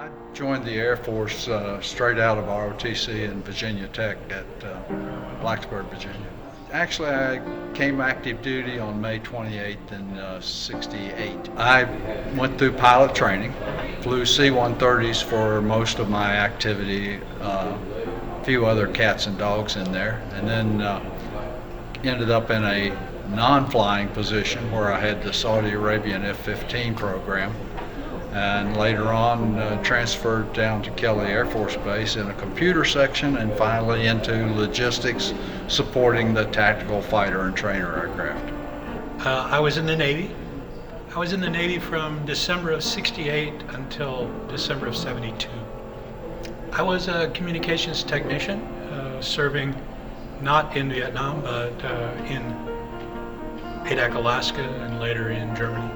I joined the Air Force straight out of ROTC in Virginia Tech at Blacksburg, Virginia. Actually, I came active duty on May 28th in '68. I went through pilot training, flew C-130s for most of my activity, a few other cats and dogs in there, and then ended up in a non-flying position where I had the Saudi Arabian F-15 program, and later on transferred down to Kelly Air Force Base in a computer section, and finally into logistics supporting the tactical fighter and trainer aircraft. I was in the Navy. I was in the Navy from December of '68 until December of '72. I was a communications technician, serving not in Vietnam, but in Adak, Alaska, and later in Germany.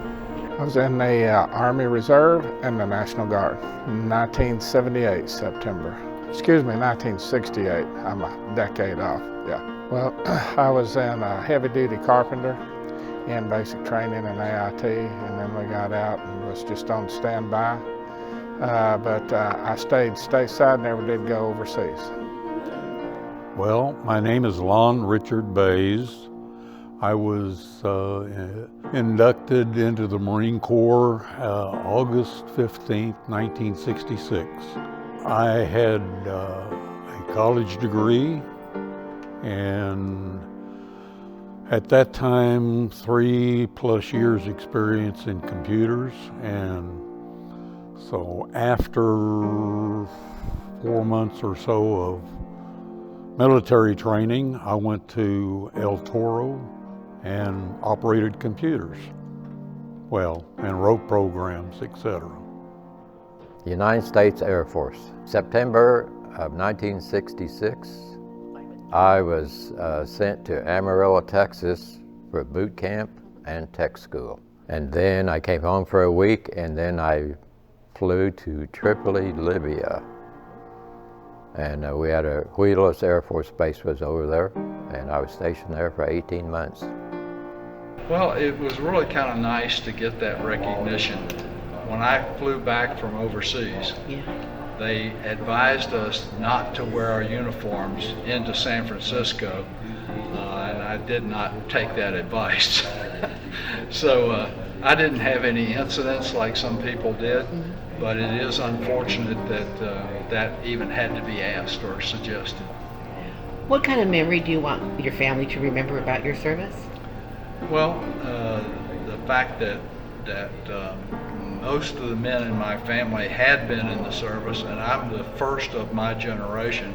I was in the Army Reserve and the National Guard in 1978, September. 1968. I'm a decade off, yeah. Well, I was in a heavy-duty carpenter in basic training in AIT, and then we got out and was just on standby. But I stayed stateside, never did go overseas. Well, my name is Lon Richard Bays. I was inducted into the Marine Corps August 15th, 1966. I had a college degree, and at that time, 3+ years experience in computers. And so after 4 months or so of military training, I went to El Toro and operated computers, and wrote programs, etc. United States Air Force. September of 1966, I was sent to Amarillo, Texas for boot camp and tech school. And then I came home for a week, and then I flew to Tripoli, Libya. And we had Wheelers Air Force Base was over there, and I was stationed there for 18 months. Well, it was really kind of nice to get that recognition. When I flew back from overseas, they advised us not to wear our uniforms into San Francisco, and I did not take that advice. So I didn't have any incidents like some people did, but it is unfortunate that that even had to be asked or suggested. What kind of memory do you want your family to remember about your service? Well, the fact that most of the men in my family had been in the service, and I'm the first of my generation,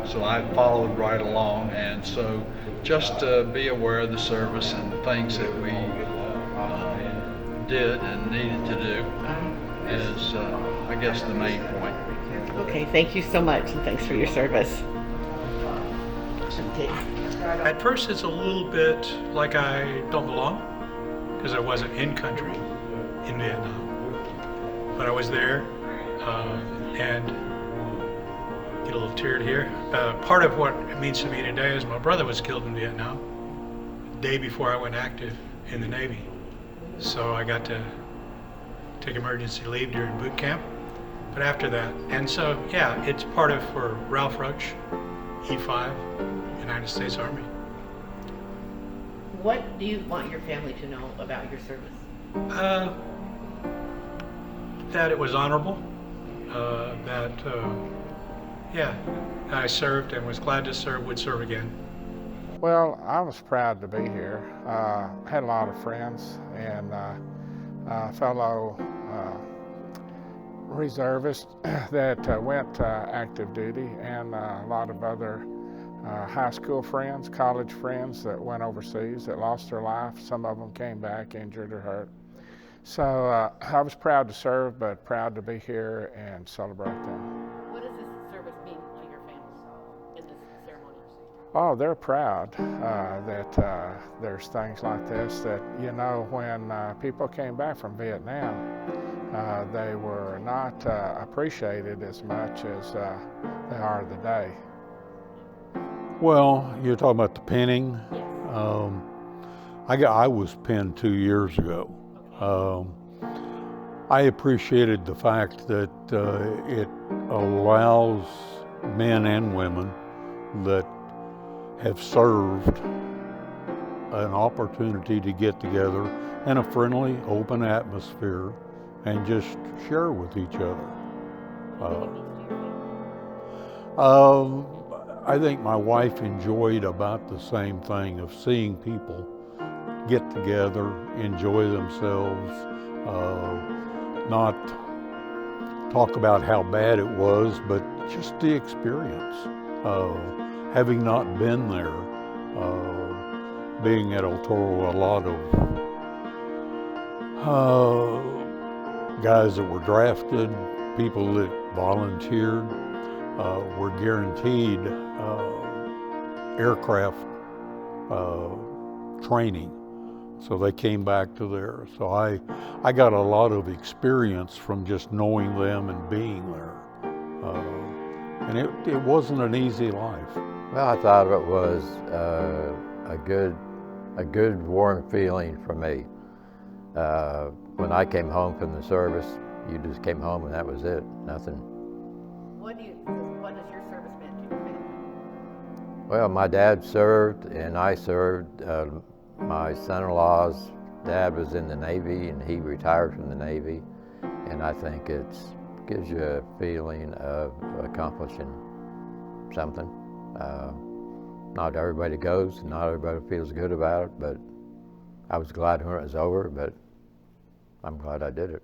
so I followed right along. And so just to be aware of the service and the things that we did and needed to do is, I guess, the main point. Okay, thank you so much, and thanks for your service. At first, it's a little bit like I don't belong, because I wasn't in country in Vietnam. But I was there, and get a little teared here. Part of what it means to me today is my brother was killed in Vietnam the day before I went active in the Navy. So I got to take emergency leave during boot camp. But after that, and so yeah, it's part of for Ralph Roach, E5, United States Army. What do you want your family to know about your service? That it was honorable, that I served and was glad to serve, would serve again. Well, I was proud to be here. Had a lot of friends and fellow reservists that went active duty, and a lot of other high school friends, college friends that went overseas that lost their life. Some of them came back injured or hurt. So I was proud to serve, but proud to be here and celebrate them. What does this service mean to your family in this ceremony? Oh, they're proud that there's things like this that, when people came back from Vietnam, they were not appreciated as much as they are today. Well, you're talking about the pinning. Yes. I was pinned 2 years ago. I appreciated the fact that it allows men and women that have served an opportunity to get together in a friendly, open atmosphere and just share with each other. I think my wife enjoyed about the same thing of seeing people get together, enjoy themselves, not talk about how bad it was, but just the experience. Having not been there, being at El Toro, a lot of guys that were drafted, people that volunteered, were guaranteed aircraft training. So they came back to there. So I got a lot of experience from just knowing them and being there. And it wasn't an easy life. Well, I thought it was a good warm feeling for me. When I came home from the service, you just came home and that was it, nothing. What does your service mean to your family? Well, my dad served and I served. My son-in-law's dad was in the Navy and he retired from the Navy. And I think it gives you a feeling of accomplishing something. Not everybody goes, not everybody feels good about it, but I was glad when it was over, but I'm glad I did it.